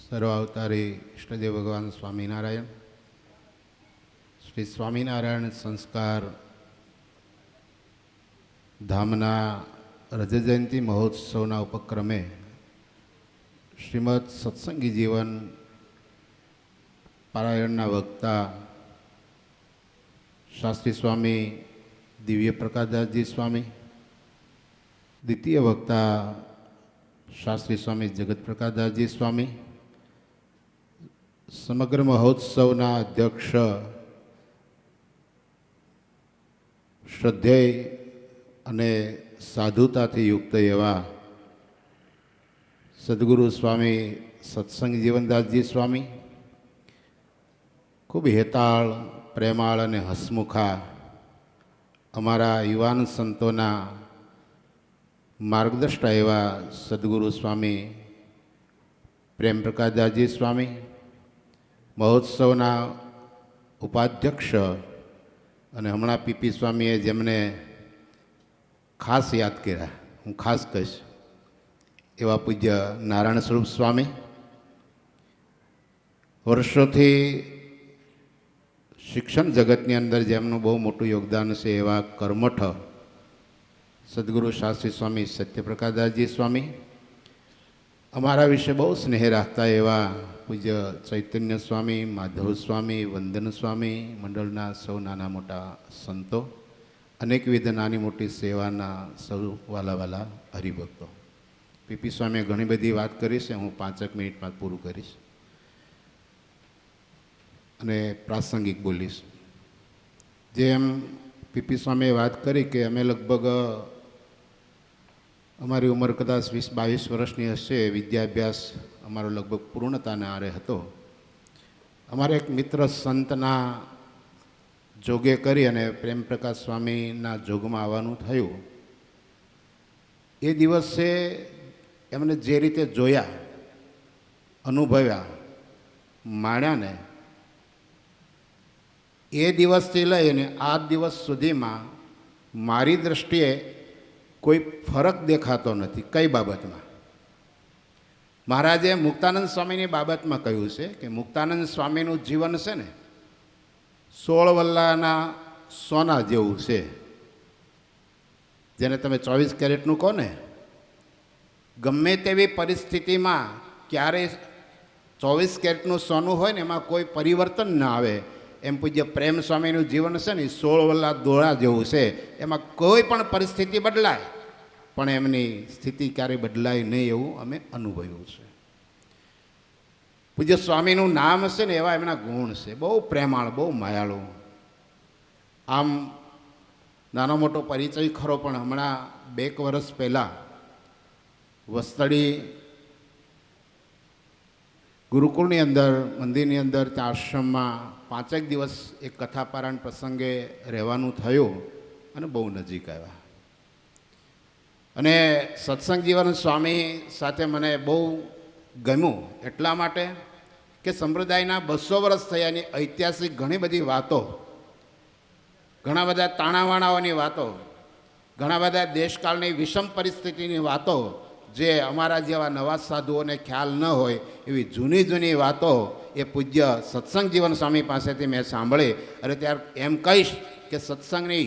સર્વાવતારી ઇષ્ટદેવ ભગવાન સ્વામિનારાયણ. શ્રી સ્વામિનારાયણ સંસ્કાર ધામના રજતજયંતિ મહોત્સવના ઉપક્રમે શ્રીમદ સત્સંગી જીવન પારાયણના વક્તા શાસ્ત્રી સ્વામી દિવ્ય પ્રકાશદાસજી સ્વામી, દ્વિતીય વક્તા શાસ્ત્રી સ્વામી જગત પ્રકાશદાસજી સ્વામી, સમગ્ર મહોત્સવના અધ્યક્ષ શ્રદ્ધેય અને સાધુતાથી યુક્ત એવા સદગુરુ સ્વામી સત્સંગ જીવનદાસજી સ્વામી, ખૂબ હેતાળ, પ્રેમાળ અને હસમુખા અમારા યુવાન સંતોના માર્ગદર્શક એવા સદગુરુ સ્વામી પ્રેમ પ્રકાશદાસજી સ્વામી, મહોત્સવના ઉપાધ્યક્ષ અને હમણાં પીપી સ્વામીએ જેમને ખાસ યાદ કર્યા, હું ખાસ કહીશ એવા પૂજ્ય નારાયણ સ્વરૂપ સ્વામી, વર્ષોથી શિક્ષણ જગતની અંદર જેમનું બહુ મોટું યોગદાન છે એવા કર્મઠ સદગુરુ શાસ્ત્રી સ્વામી સત્યપ્રકાશદાસજી સ્વામી, અમારા વિશે બહુ સ્નેહ રાખતા એવા પૂજ્ય ચૈતન્ય સ્વામી, માધવ સ્વામી, વંદન સ્વામી, મંડળના સૌ નાના મોટા સંતો, અનેકવિધ નાની મોટી સેવાના સૌ વાલા હરિભક્તો. પીપી સ્વામીએ ઘણી બધી વાત કરી છે, હું 5 મિનિટમાં પૂરું કરીશ અને પ્રાસંગિક બોલીશ. જેમ પીપી સ્વામીએ વાત કરી કે અમે લગભગ અમારી ઉંમર કદાચ 20-22 વર્ષની હશે, વિદ્યાભ્યાસ અમારો લગભગ પૂર્ણતાના આરે હતો. અમારે એક મિત્ર સંતના જોગે કરી અને પ્રેમપ્રકાશ સ્વામીના જોગમાં આવવાનું થયું. એ દિવસે એમને જે રીતે જોયા, અનુભવ્યા, માણ્યા ને એ દિવસથી લઈને આ દિવસ સુધીમાં મારી દૃષ્ટિએ કોઈ ફરક દેખાતો નથી. કઈ બાબતમાં? મહારાજે મુક્તાનંદ સ્વામીની બાબતમાં કહ્યું છે કે મુક્તાનંદ સ્વામીનું જીવન છે ને 16 વલ્લાના સોના જેવું છે. જેને તમે 24 કેરેટનું કહો ને, ગમે તેવી પરિસ્થિતિમાં ક્યારેય 24 કેરેટનું સોનું હોય ને એમાં કોઈ પરિવર્તન ના આવે. એમ પૂજ્ય પ્રેમ સ્વામીનું જીવન છે ને 16 વલ્લા દોરા જેવું છે. એમાં કોઈ પણ પરિસ્થિતિ બદલાય પણ એમની સ્થિતિ ક્યારેય બદલાય નહીં એવું અમે અનુભવ્યું છે. પૂજ્ય સ્વામીનું નામ છે ને એવા એમના ગુણ છે. બહુ પ્રેમાળ, બહુ માયાળુ. આમ નાનો મોટો પરિચય ખરો, પણ હમણાં 2 વર્ષ પહેલાં વસ્તડી ગુરુકુળની અંદર, મંદિરની અંદર, ત્યાં આશ્રમમાં 5 દિવસ એક કથાપારાયણ પ્રસંગે રહેવાનું થયું અને બહુ નજીક આવ્યા. અને સત્સંગ જીવન સ્વામી સાથે મને બહુ ગમ્યું એટલા માટે કે સંપ્રદાયના 200 વર્ષ થયાની ઐતિહાસિક ઘણી બધી વાતો, ઘણા બધા તાણાવાણાઓની વાતો, ઘણા બધા દેશકાળની વિષમ પરિસ્થિતિની વાતો, જે અમારા જેવા નવા સાધુઓને ખ્યાલ ન હોય એવી જૂની વાતો એ પૂજ્ય સત્સંગ જીવન સ્વામી પાસેથી મેં સાંભળી. અને ત્યારે એમ કહીશ કે સત્સંગની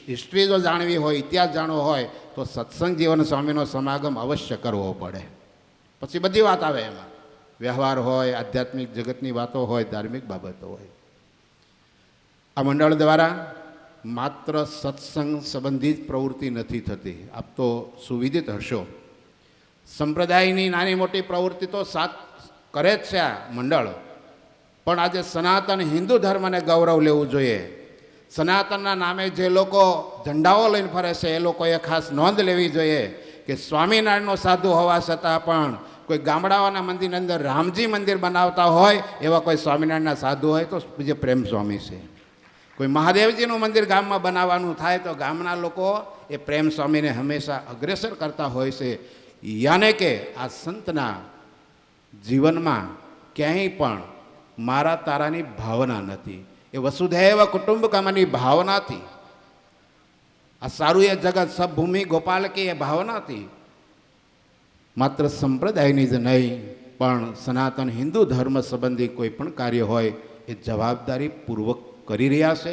હિસ્ટ્રી જો જાણવી હોય, ઇતિહાસ જાણવો હોય તો સત્સંગ જીવન સ્વામીનો સમાગમ અવશ્ય કરવો પડે. પછી બધી વાત આવે એમાં, વ્યવહાર હોય, આધ્યાત્મિક જગતની વાતો હોય, ધાર્મિક બાબતો હોય. આ મંડળ દ્વારા માત્ર સત્સંગ સંબંધિત પ્રવૃત્તિ નથી થતી. આપ તો સુવિદિત હશો. સંપ્રદાયની નાની મોટી પ્રવૃત્તિ તો સાથ કરે જ છે આ મંડળ, પણ આજે સનાતન હિન્દુ ધર્મને ગૌરવ લેવું જોઈએ. સનાતનના નામે જે લોકો ઝંડાઓ લઈને ફરે છે એ લોકોએ ખાસ નોંધ લેવી જોઈએ કે સ્વામિનારાયણનો સાધુ હોવા છતાં પણ કોઈ ગામડાઓના મંદિરની અંદર રામજી મંદિર બનાવતા હોય એવા કોઈ સ્વામિનારાયણના સાધુ હોય તો પૂજ્ય પ્રેમ સ્વામી છે. કોઈ મહાદેવજીનું મંદિર ગામમાં બનાવવાનું થાય તો ગામના લોકો એ પ્રેમ સ્વામીને હંમેશા અગ્રેસર કરતા હોય છે. યાને કે આ સંતના જીવનમાં ક્યાંય પણ મારા તારાની ભાવના નથી. એ વસુધૈવ કુટુંબકમની ભાવનાથી, આ સારું એ જગત સબ ભૂમિ ગોપાલ કી એ ભાવનાથી માત્ર સંપ્રદાયની જ નહીં પણ સનાતન હિન્દુ ધર્મ સંબંધી કોઈ પણ કાર્ય હોય એ જવાબદારીપૂર્વક કરી રહ્યા છે,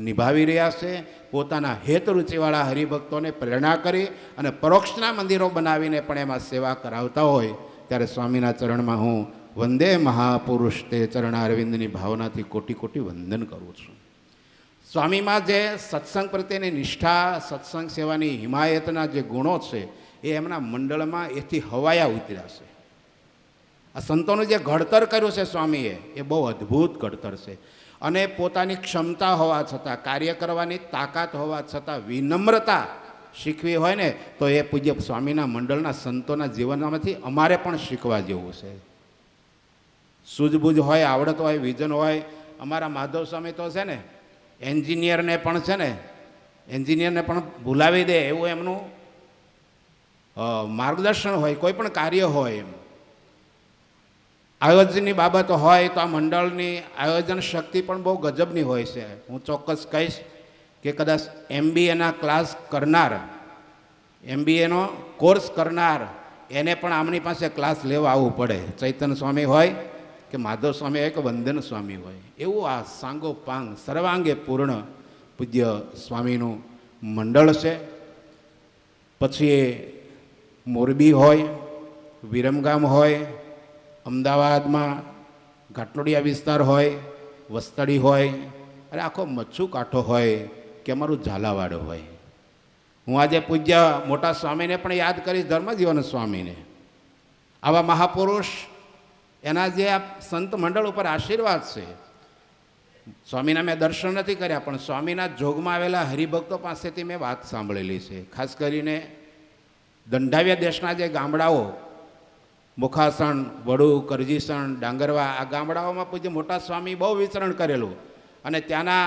નિભાવી રહ્યા છે. પોતાના હેતરુચિવાળા હરિભક્તોને પ્રેરણા કરી અને પરોક્ષના મંદિરો બનાવીને પણ એમાં સેવા કરાવતા હોય ત્યારે સ્વામીના ચરણમાં હું વંદે મહાપુરુષ તે ચરણારવિંદની ભાવનાથી કોટી કોટી વંદન કરું છું. સ્વામીમાં જે સત્સંગ પ્રત્યેની નિષ્ઠા, સત્સંગ સેવાની હિમાયતના જે ગુણો છે એ એમના મંડળમાં એથી હવાયા ઉતર્યા છે. આ સંતોનું જે ઘડતર કર્યું છે સ્વામીએ એ બહુ અદ્ભુત ઘડતર છે. અને પોતાની ક્ષમતા હોવા છતાં, કાર્ય કરવાની તાકાત હોવા છતાં વિનમ્રતા શીખવી હોય ને તો એ પૂજ્ય સ્વામીના મંડળના સંતોના જીવનમાંથી અમારે પણ શીખવા જેવું છે. સૂઝબૂઝ હોય, આવડત હોય, વિઝન હોય. અમારા માધવ સ્વામી તો છે ને એન્જિનિયરને પણ ભૂલાવી દે એવું એમનું માર્ગદર્શન હોય. કોઈ પણ કાર્ય હોય, એમ આયોજનની બાબત હોય તો આ મંડળની આયોજન શક્તિ પણ બહુ ગજબની હોય છે. હું ચોક્કસ કહીશ કે કદાચ MBAના ક્લાસ કરનાર, MBAનો કોર્સ કરનાર એને પણ આમની પાસે ક્લાસ લેવા આવવું પડે. ચૈતન્ય સ્વામી હોય કે માધવ સ્વામી હોય કે વંદન સ્વામી હોય, એવું આ સાંગોપાંગ સર્વાંગે પૂર્ણ પૂજ્ય સ્વામીનું મંડળ છે. પછી એ મોરબી હોય, વિરમગામ હોય, અમદાવાદમાં ઘાટલોડિયા વિસ્તાર હોય, વસ્તડી હોય, અરે આખો મચ્છુ કાંઠો હોય કે અમારું ઝાલાવાડ હોય. હું આજે પૂજ્ય મોટા સ્વામીને પણ યાદ કરીશ, ધર્મજીવન સ્વામીને. આવા મહાપુરુષ, એના જે આ સંત મંડળ ઉપર આશીર્વાદ છે. સ્વામીના મેં દર્શન નથી કર્યા, પણ સ્વામીના જોગમાં આવેલા હરિભક્તો પાસેથી મેં વાત સાંભળેલી છે. ખાસ કરીને દંડાવ્યા દેશના જે ગામડાઓ, મુખાસણ, વડુ, કરજીસણ, ડાંગરવા, આ ગામડાઓમાં પૂજ્ય મોટા સ્વામી બહુ વિચરણ કરેલું. અને ત્યાંના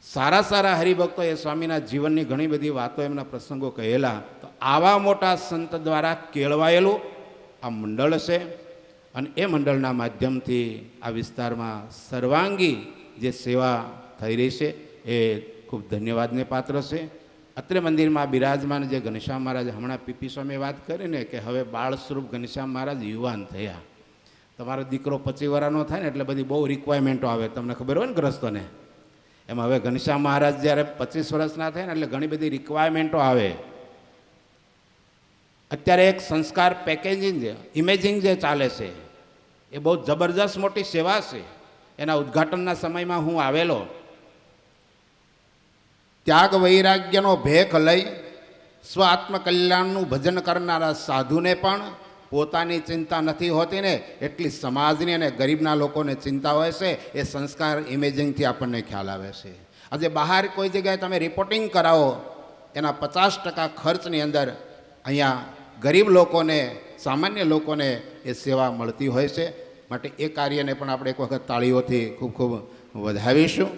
સારા સારા હરિભક્તો એ સ્વામીના જીવનની ઘણી બધી વાતો, એમના પ્રસંગો કહેલા. તો આવા મોટા સંત દ્વારા કેળવાયેલું આ મંડળ છે. અને એ મંડળના માધ્યમથી આ વિસ્તારમાં સર્વાંગી જે સેવા થઈ રહી છે એ ખૂબ ધન્યવાદને પાત્ર છે. અત્રે મંદિરમાં બિરાજમાન જે ઘનશ્યામ મહારાજ, હમણાં પીપી સ્વામીએ વાત કરીને કે હવે બાળ સ્વરૂપ ઘનશ્યામ મહારાજ યુવાન થયા. તમારો દીકરો 25 વર્ષનો થાય ને એટલે બધી બહુ રિક્વાયરમેન્ટો આવે, તમને ખબર હોય ને ગ્રસ્તોને. એમાં હવે ઘનશ્યામ મહારાજ જ્યારે 25 વર્ષના થાય ને એટલે ઘણી બધી રિક્વાયરમેન્ટો આવે. અત્યારે એક સંસ્કાર પેકેજિંગ, ઇમેજિંગ જે ચાલે છે એ બહુ જબરજસ્ત મોટી સેવા છે. એના ઉદ્ઘાટનના સમયમાં હું આવેલો. ત્યાગ વૈરાગ્યનો ભેખ લઈ સ્વ આત્મકલ્યાણનું ભજન કરનારા સાધુને પણ પોતાની ચિંતા નથી હોતી ને એટલી સમાજની અને ગરીબના લોકોને ચિંતા હોય છે. એ સંસ્કાર ઇમેજિંગથી આપણને ખ્યાલ આવે છે. આજે બહાર કોઈ જગ્યાએ તમે રિપોર્ટિંગ કરાવો, એના 50% ખર્ચની અંદર અહીંયા ગરીબ લોકોને, સામાન્ય લોકોને એ સેવા મળતી હોય છે. માટે એ કાર્યને પણ આપણે એક વખત તાળીઓથી ખૂબ ખૂબ વધાવીશું.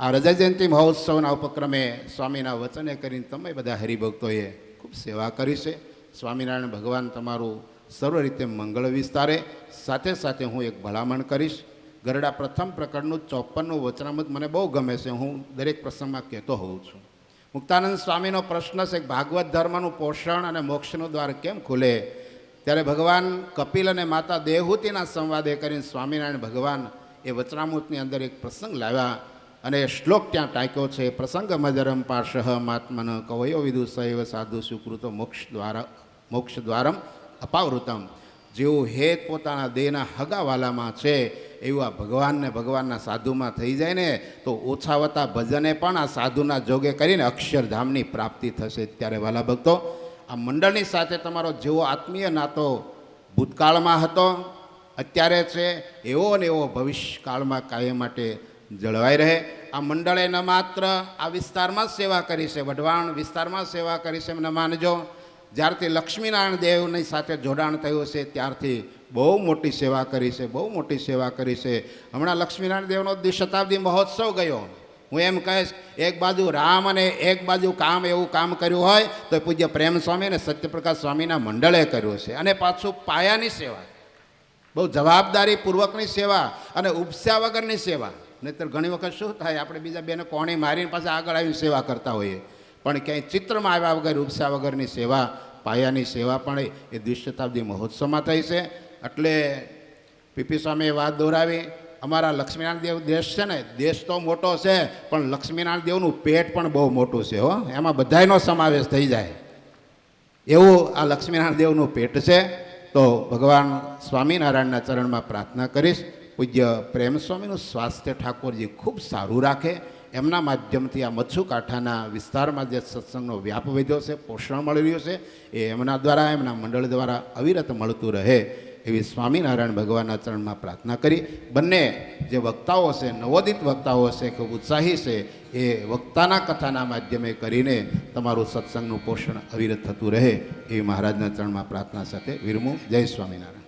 આ રજા જયંતિ મહોત્સવના ઉપક્રમે સ્વામીના વચને કરીને તમે બધા હરિભક્તોએ ખૂબ સેવા કરી છે. સ્વામિનારાયણ ભગવાન તમારું સર્વ રીતે મંગળ વિસ્તારે. સાથે સાથે હું એક ભલામણ કરીશ. ગરડા પ્રથમ પ્રકરણનું 54નું વચનામૃત મને બહુ ગમે છે, હું દરેક પ્રસંગમાં કહેતો હોઉં છું. મુક્તાનંદ સ્વામીનો પ્રશ્ન છે કે ભાગવત ધર્મનું પોષણ અને મોક્ષનું દ્વાર કેમ ખુલે? ત્યારે ભગવાન કપિલ અને માતા દેવહૂતિના સંવાદે કરીને સ્વામિનારાયણ ભગવાન એ વચનામૃતની અંદર એક પ્રસંગ લાવ્યા અને શ્લોક ત્યાં ટાંક્યો છે. પ્રસંગ મજરમ પાર્ષ મહાત્મન કવયો વિદુષૈવ સાધુ સુકૃતો મોક્ષ દ્વારમ અપાવૃતમ. જેવું હેત પોતાના દેહના હગાવાલામાં છે એવું આ ભગવાનને ભગવાનના સાધુમાં થઈ જાય ને તો ઓછાવતા ભજને પણ આ સાધુના જોગે કરીને અક્ષરધામની પ્રાપ્તિ થશે. ત્યારે વાલા ભક્તો, આ મંડળની સાથે તમારો જેવો આત્મીય નાતો ભૂતકાળમાં હતો, અત્યારે છે, એવો ને એવો ભવિષ્યકાળમાં કાયમ માટે જળવાઈ રહે. આ મંડળે ન માત્ર આ વિસ્તારમાં જ સેવા કરી છે, વઢવાણ વિસ્તારમાં સેવા કરી છે. એમને માનજો, જ્યારથી લક્ષ્મીનારાયણ દેવની સાથે જોડાણ થયું છે ત્યારથી બહુ મોટી સેવા કરી છે, બહુ મોટી સેવા કરી છે. હમણાં લક્ષ્મીનારાયણ દેવનો દ્વિશતાબ્દી મહોત્સવ ગયો. હું એમ કહીશ, એક બાજુ રામ અને એક બાજુ કામ, એવું કામ કર્યું હોય તો પૂજ્ય પ્રેમ સ્વામી અને સત્યપ્રકાશ સ્વામીના મંડળે કર્યું છે. અને પાછું પાયાની સેવા, બહુ જવાબદારીપૂર્વકની સેવા અને ઉપસ્યા વગરની સેવા. નહીંતર ઘણી વખત શું થાય, આપણે બીજા બેને કોણી મારીને પાછા આગળ આવીને સેવા કરતા હોઈએ, પણ ક્યાંય ચિત્રમાં આવ્યા વગર ઉપસ્યા વગરની સેવા પાયાની સેવા પણ એ દ્વિશતાબ્દી મહોત્સવમાં થઈ છે. એટલે પીપી સ્વામીએ વાત દોરાવી, અમારા લક્ષ્મીનારાયણ દેવ દેશ છે ને, દેશ તો મોટો છે પણ લક્ષ્મીનારાયણ દેવનું પેટ પણ બહુ મોટું છે હો, એમાં બધાયનો સમાવેશ થઈ જાય એવું આ લક્ષ્મીનારાયણ દેવનું પેટ છે. તો ભગવાન સ્વામિનારાયણના ચરણમાં પ્રાર્થના કરીશ, પૂજ્ય પ્રેમ સ્વામીનું સ્વાસ્થ્ય ઠાકોરજી ખૂબ સારું રાખે. એમના માધ્યમથી આ મચ્છુ કાંઠાના વિસ્તારમાં જે સત્સંગનો વ્યાપ વધ્યો છે, પોષણ મળી રહ્યું છે, એ એમના દ્વારા, એમના મંડળ દ્વારા અવિરત મળતું રહે એવી સ્વામિનારાયણ ભગવાનના ચરણમાં પ્રાર્થના કરી. બંને જે વક્તાઓ છે, નવોદિત વક્તાઓ છે, ખૂબ ઉત્સાહી છે, એ વક્તાના કથાના માધ્યમે કરીને તમારું સત્સંગનું પોષણ અવિરત થતું રહે એવી મહારાજના ચરણમાં પ્રાર્થના સાથે વિરમું. જય સ્વામિનારાયણ.